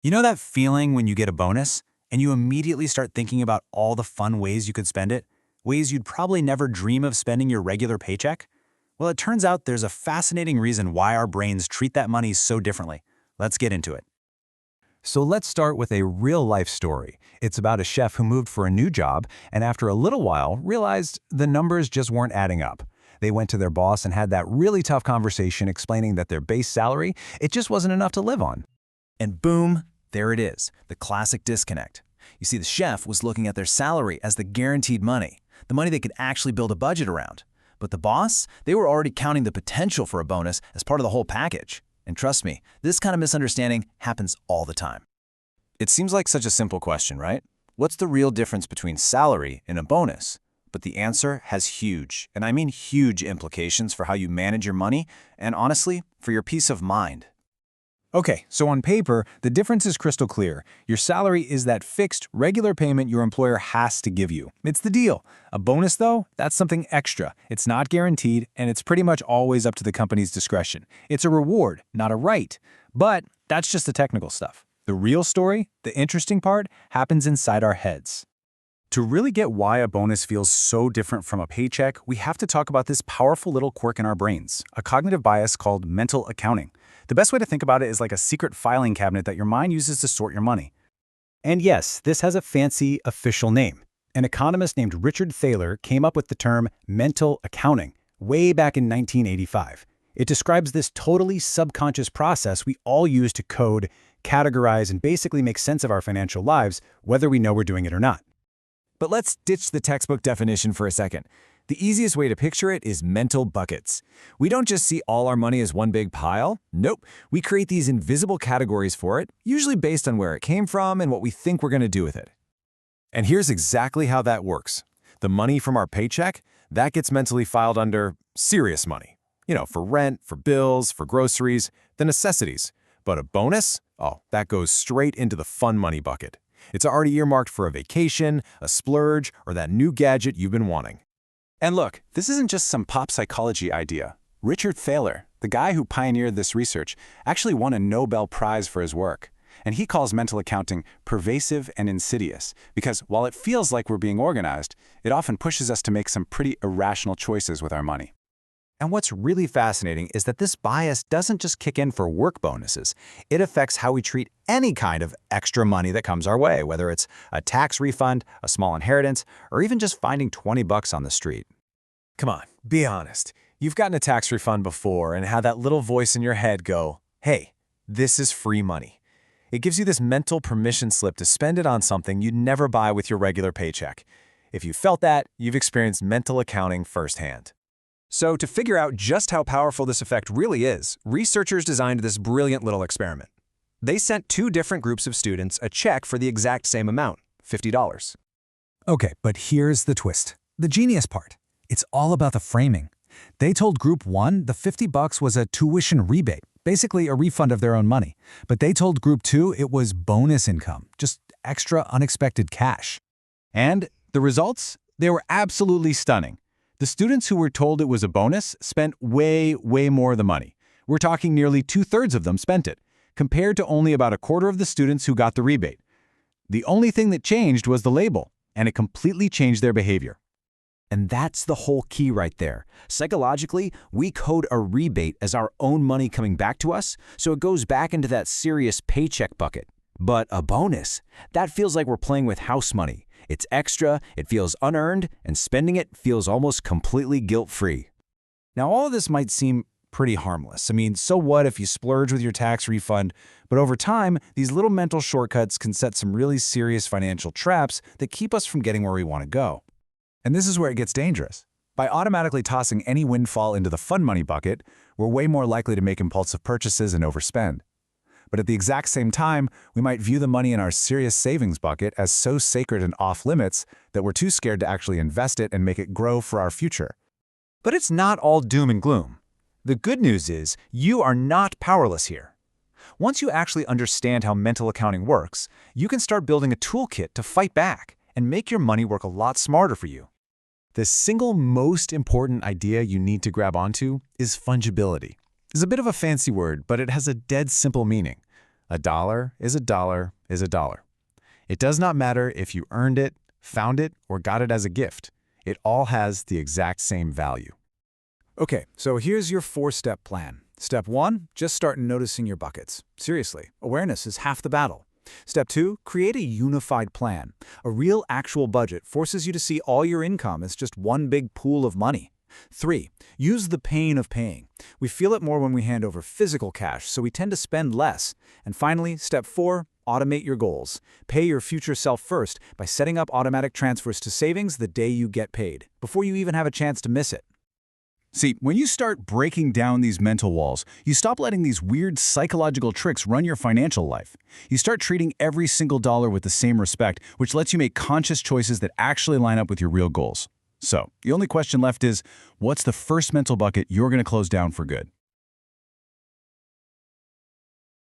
You know that feeling when you get a bonus and you immediately start thinking about all the fun ways you could spend it? Ways you'd probably never dream of spending your regular paycheck? Well, it turns out there's a fascinating reason why our brains treat that money so differently. Let's get into it. So let's start with a real-life story. It's about a chef who moved for a new job and after a little while realized the numbers just weren't adding up. They went to their boss and had that really tough conversation explaining that their base salary, it just wasn't enough to live on. And boom, there it is, the classic disconnect. You see, the chef was looking at their salary as the guaranteed money, the money they could actually build a budget around. But the boss, they were already counting the potential for a bonus as part of the whole package. And trust me, this kind of misunderstanding happens all the time. It seems like such a simple question, right? What's the real difference between salary and a bonus? But the answer has huge, and I mean huge implications for how you manage your money and honestly, for your peace of mind. Okay, so on paper, the difference is crystal clear. Your salary is that fixed, regular payment your employer has to give you. It's the deal. A bonus, though, that's something extra. It's not guaranteed, and it's pretty much always up to the company's discretion. It's a reward, not a right. But that's just the technical stuff. The real story, the interesting part, happens inside our heads. To really get why a bonus feels so different from a paycheck, we have to talk about this powerful little quirk in our brains, a cognitive bias called mental accounting. The best way to think about it is like a secret filing cabinet that your mind uses to sort your money. And yes, this has a fancy official name. An economist named Richard Thaler came up with the term mental accounting way back in 1985. It describes this totally subconscious process we all use to code, categorize, and basically make sense of our financial lives, whether we know we're doing it or not. But let's ditch the textbook definition for a second. The easiest way to picture it is mental buckets. We don't just see all our money as one big pile. Nope, we create these invisible categories for it, usually based on where it came from and what we think we're going to do with it. And here's exactly how that works. The money from our paycheck, that gets mentally filed under serious money. You know, for rent, for bills, for groceries, the necessities. But a bonus? Oh, that goes straight into the fun money bucket. It's already earmarked for a vacation, a splurge, or that new gadget you've been wanting. And look, this isn't just some pop psychology idea. Richard Thaler, the guy who pioneered this research, actually won a Nobel Prize for his work. And he calls mental accounting pervasive and insidious, because while it feels like we're being organized, it often pushes us to make some pretty irrational choices with our money. And what's really fascinating is that this bias doesn't just kick in for work bonuses. It affects how we treat any kind of extra money that comes our way, whether it's a tax refund, a small inheritance, or even just finding 20 bucks on the street. Come on, be honest. You've gotten a tax refund before and had that little voice in your head go, hey, this is free money. It gives you this mental permission slip to spend it on something you'd never buy with your regular paycheck. If you felt that, you've experienced mental accounting firsthand. So to figure out just how powerful this effect really is, researchers designed this brilliant little experiment. They sent two different groups of students a check for the exact same amount, $50. Okay, but here's the twist. The genius part. It's all about the framing. They told Group 1 the 50 bucks was a tuition rebate, basically a refund of their own money. But they told Group 2 it was bonus income, just extra unexpected cash. And the results? They were absolutely stunning. The students who were told it was a bonus spent way more of the money. We're talking nearly 2/3 of them spent it, compared to only about 1/4 of the students who got the rebate. The only thing that changed was the label, and it completely changed their behavior. And that's the whole key right there. Psychologically, we code a rebate as our own money coming back to us, so it goes back into that serious paycheck bucket. But a bonus, that feels like we're playing with house money. It's extra, it feels unearned, and spending it feels almost completely guilt-free. Now, all of this might seem pretty harmless. I mean, so what if you splurge with your tax refund? But over time, these little mental shortcuts can set some really serious financial traps that keep us from getting where we want to go. And this is where it gets dangerous. By automatically tossing any windfall into the fun money bucket, we're way more likely to make impulsive purchases and overspend. But at the exact same time, we might view the money in our serious savings bucket as so sacred and off-limits that we're too scared to actually invest it and make it grow for our future. But it's not all doom and gloom. The good news is you are not powerless here. Once you actually understand how mental accounting works, you can start building a toolkit to fight back and make your money work a lot smarter for you. The single most important idea you need to grab onto is fungibility. It's a bit of a fancy word, but it has a dead simple meaning. A dollar is a dollar is a dollar. It does not matter if you earned it, found it, or got it as a gift. It all has the exact same value. Okay, so here's your 4-step plan. Step 1, just start noticing your buckets. Seriously, awareness is half the battle. Step 2, create a unified plan. A real actual budget forces you to see all your income as just one big pool of money. 3, use the pain of paying. We feel it more when we hand over physical cash, so we tend to spend less. And finally, step 4, automate your goals. Pay your future self first by setting up automatic transfers to savings the day you get paid, before you even have a chance to miss it. See, when you start breaking down these mental walls, you stop letting these weird psychological tricks run your financial life. You start treating every single dollar with the same respect, which lets you make conscious choices that actually line up with your real goals. So, the only question left is, what's the first mental bucket you're going to close down for good?